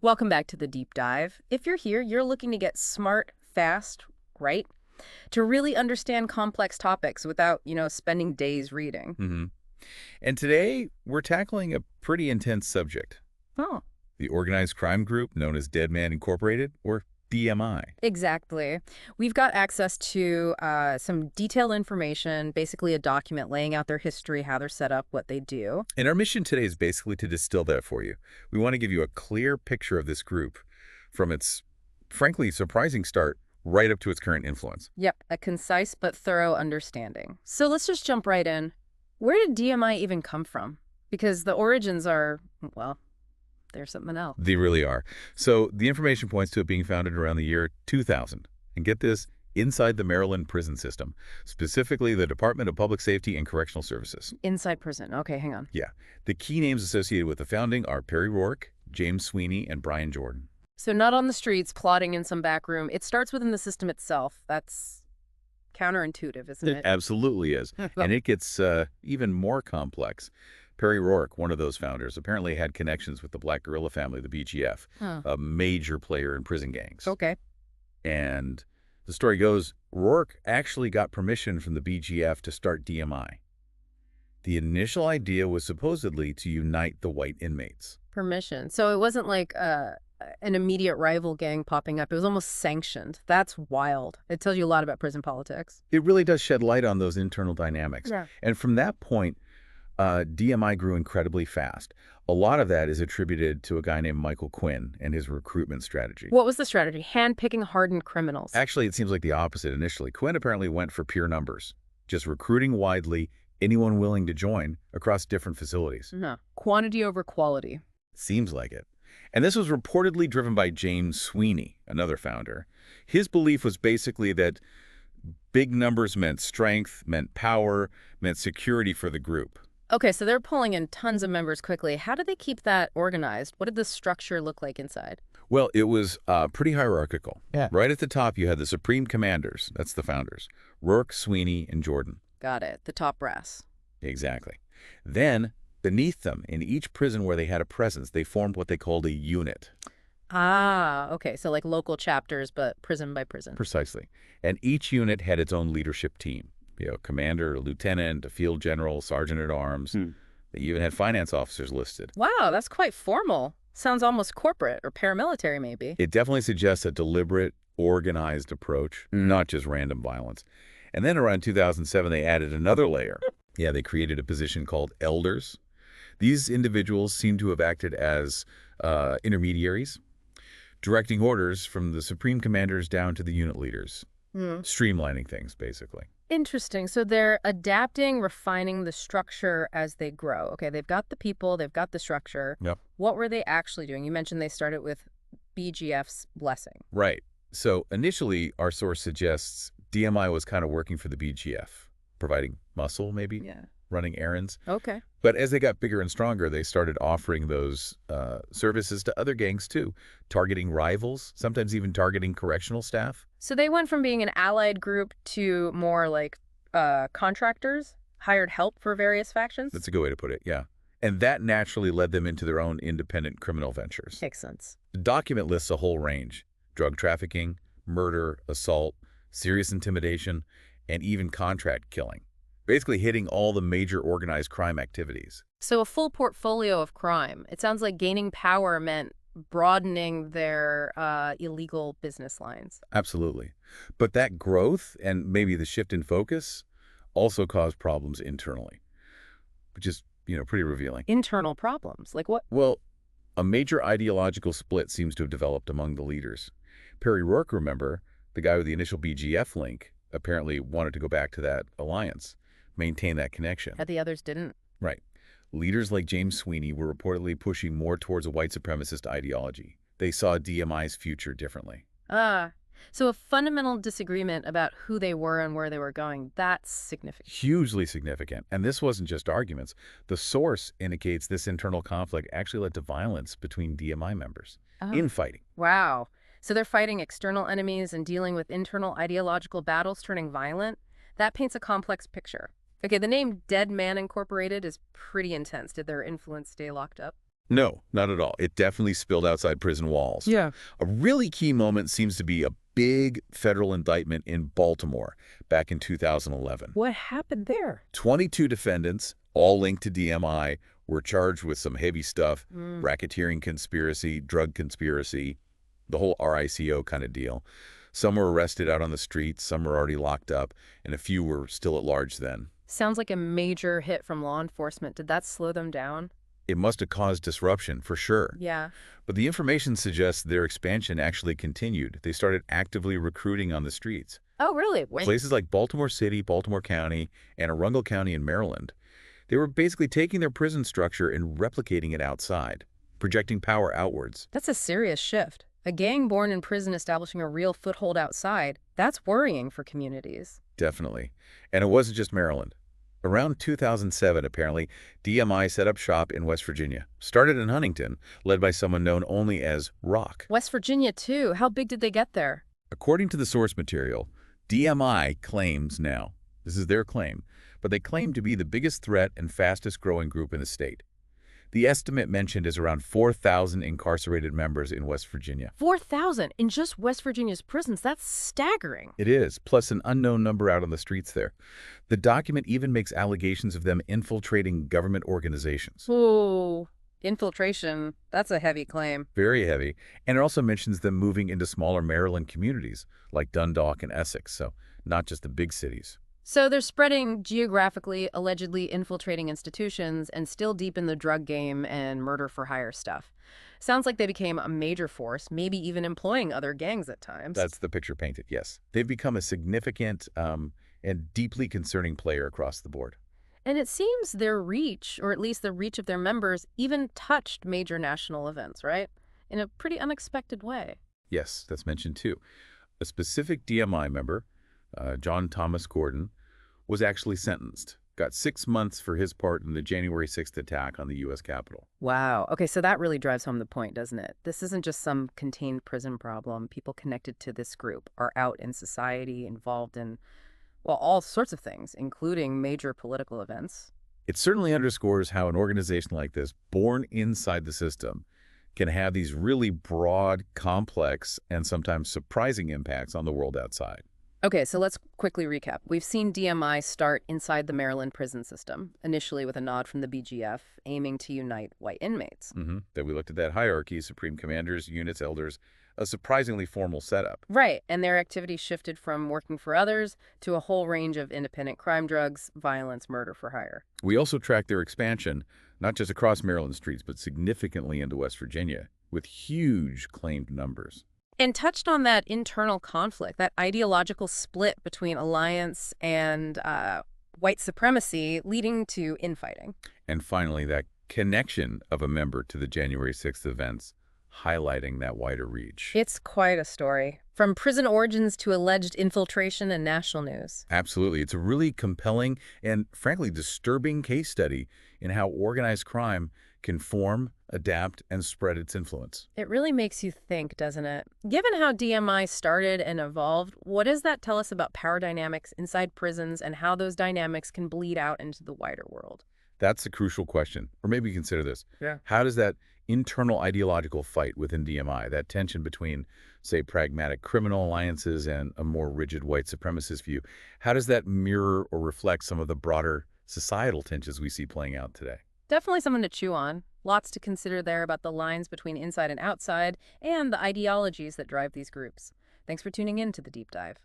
Welcome back to the deep dive. If you're here, you're looking to get smart, fast, right? To really understand complex topics without, spending days reading. hmm And today, we're tackling a pretty intense subject. Oh, The organized crime group known as Dead Man Incorporated, or DMI. exactly. We've got access to some detailed information, basically a document laying out their history, how they're set up, what they do. And our mission today is basically to distill that for you. We want to give you a clear picture of this group from its, frankly, surprising start right up to its current influence. Yep, a concise but thorough understanding. So let's just jump right in. Where did DMI even come from? Because the origins are, well, they're something else. They really are. So the information points to it being founded around the year 2000. And get this, inside the Maryland prison system, specifically the Department of Public Safety and Correctional Services. Inside prison. Okay, hang on. Yeah. The key names associated with the founding are Perry Rourke, James Sweeney, and Brian Jordan. So not on the streets, plotting in some back room. It starts within the system itself. That's counterintuitive, isn't It it? absolutely is. And it gets even more complex. Perry Rourke, one of those founders, apparently had connections with the Black Guerrilla family, the BGF, Huh. a major player in prison gangs. Okay. And the story goes, Rourke actually got permission from the BGF to start DMI. The initial idea was supposedly to unite the white inmates. Permission. So it wasn't like an immediate rival gang popping up. It was almost sanctioned. That's wild. It tells you a lot about prison politics. It really does shed light on those internal dynamics. Yeah. And from that point, DMI grew incredibly fast. A lot of that is attributed to a guy named Michael Quinn and his recruitment strategy. What was the strategy? Hand-picking hardened criminals. Actually, it seems like the opposite initially. Quinn apparently went for pure numbers, just recruiting widely anyone willing to join across different facilities. No. Quantity over quality. Seems like it. And this was reportedly driven by James Sweeney, another founder. His belief was basically that big numbers meant strength, meant power, meant security for the group. Okay, so they're pulling in tons of members quickly. How do they keep that organized? What did the structure look like inside? Well, it was pretty hierarchical. Yeah. Right at the top, you had the supreme commanders. That's the founders. Rourke, Sweeney, and Jordan. Got it. The top brass. Exactly. Then, beneath them, in each prison where they had a presence, they formed what they called a unit. Ah, okay. So like local chapters, but prison by prison. Precisely. And each unit had its own leadership team. Commander, a lieutenant, a field general, sergeant at arms. They even had finance officers listed. Wow, that's quite formal. Sounds almost corporate or paramilitary, maybe. It definitely suggests a deliberate, organized approach, not just random violence. And then around 2007, they added another layer. Yeah, they created a position called elders. These individuals seem to have acted as intermediaries, directing orders from the supreme commanders down to the unit leaders, streamlining things, basically. Interesting. So they're adapting, refining the structure as they grow. Okay, they've got the people, they've got the structure. Yep. What were they actually doing? You mentioned they started with BGF's blessing. Right. So initially, our source suggests DMI was kind of working for the BGF, providing muscle, maybe, Yeah. running errands. Okay. But as they got bigger and stronger, they started offering those services to other gangs, too, targeting rivals, sometimes even targeting correctional staff. So they went from being an allied group to more like contractors, hired help for various factions? That's a good way to put it, yeah. And that naturally led them into their own independent criminal ventures. Makes sense. The document lists a whole range: drug trafficking, murder, assault, serious intimidation, and even contract killing. Basically hitting all the major organized crime activities. So a full portfolio of crime. It sounds like gaining power meant broadening their illegal business lines. Absolutely. But that growth and maybe the shift in focus also caused problems internally, which is, pretty revealing. Internal problems. Like what? Well, a major ideological split seems to have developed among the leaders. Perry Rourke, remember, the guy with the initial BGF link, apparently wanted to go back to that alliance, maintain that connection. That the others didn't. Right. Leaders like James Sweeney were reportedly pushing more towards a white supremacist ideology. They saw DMI's future differently. Ah, so a fundamental disagreement about who they were and where they were going. That's significant. Hugely significant. And this wasn't just arguments. The source indicates this internal conflict actually led to violence between DMI members. Oh. Infighting. Wow. So they're fighting external enemies and dealing with internal ideological battles turning violent? That paints a complex picture. Okay, the name Dead Man Incorporated is pretty intense. Did their influence stay locked up? No, not at all. It definitely spilled outside prison walls. Yeah. A really key moment seems to be a big federal indictment in Baltimore back in 2011. What happened there? 22 defendants, all linked to DMI, were charged with some heavy stuff, racketeering conspiracy, drug conspiracy, the whole RICO kind of deal. Some were arrested out on the streets, some were already locked up, and a few were still at large then. Sounds like a major hit from law enforcement. Did that slow them down? It must have caused disruption, for sure. Yeah. But the information suggests their expansion actually continued. They started actively recruiting on the streets. Oh, really? Places like Baltimore City, Baltimore County, and Arundel County in Maryland. They were basically taking their prison structure and replicating it outside, projecting power outwards. That's a serious shift. A gang born in prison establishing a real foothold outside. That's worrying for communities. Definitely. And it wasn't just Maryland. Around 2007, apparently, DMI set up shop in West Virginia. Started in Huntington, led by someone known only as Rock. West Virginia, too. How big did they get there? According to the source material, DMI claims now, this is their claim, but they claim to be the biggest threat and fastest growing group in the state. The estimate mentioned is around 4,000 incarcerated members in West Virginia. 4,000 in just West Virginia's prisons. That's staggering. It is, plus an unknown number out on the streets there. The document even makes allegations of them infiltrating government organizations. Ooh, infiltration. That's a heavy claim. Very heavy. And it also mentions them moving into smaller Maryland communities, like Dundalk and Essex, so not just the big cities. So they're spreading geographically, allegedly infiltrating institutions, and still deep in the drug game and murder-for-hire stuff. Sounds like they became a major force, maybe even employing other gangs at times. That's the picture painted, yes. They've become a significant and deeply concerning player across the board. And it seems their reach, or at least the reach of their members, even touched major national events, right? In a pretty unexpected way. Yes, that's mentioned too. A specific DMI member, John Thomas Gordon, was actually sentenced. Got 6 months for his part in the January 6th attack on the U.S. Capitol. Wow. Okay, so that really drives home the point, doesn't it? This isn't just some contained prison problem. People connected to this group are out in society, involved in, well, all sorts of things, including major political events. It certainly underscores how an organization like this, born inside the system, can have these really broad, complex, and sometimes surprising impacts on the world outside. Okay, so let's quickly recap. We've seen DMI start inside the Maryland prison system, initially with a nod from the BGF, aiming to unite white inmates. That we looked at that hierarchy, supreme commanders, units, elders, a surprisingly formal setup. Right, and their activity shifted from working for others to a whole range of independent crime, drugs, violence, murder for hire. We also tracked their expansion, not just across Maryland streets, but significantly into West Virginia, with huge claimed numbers. And touched on that internal conflict, that ideological split between alliance and white supremacy leading to infighting. And finally, that connection of a member to the January 6th events, highlighting that wider reach. It's quite a story. From prison origins to alleged infiltration and national news. Absolutely. It's a really compelling and, frankly, disturbing case study in how organized crime can form, adapt, and spread its influence. It really makes you think, doesn't it? Given how DMI started and evolved, what does that tell us about power dynamics inside prisons and how those dynamics can bleed out into the wider world? That's a crucial question. Or maybe consider this. Yeah. How does that internal ideological fight within DMI, that tension between, say, pragmatic criminal alliances and a more rigid white supremacist view, how does that mirror or reflect some of the broader societal tensions we see playing out today? Definitely something to chew on. Lots to consider there about the lines between inside and outside and the ideologies that drive these groups. Thanks for tuning in to The Deep Dive.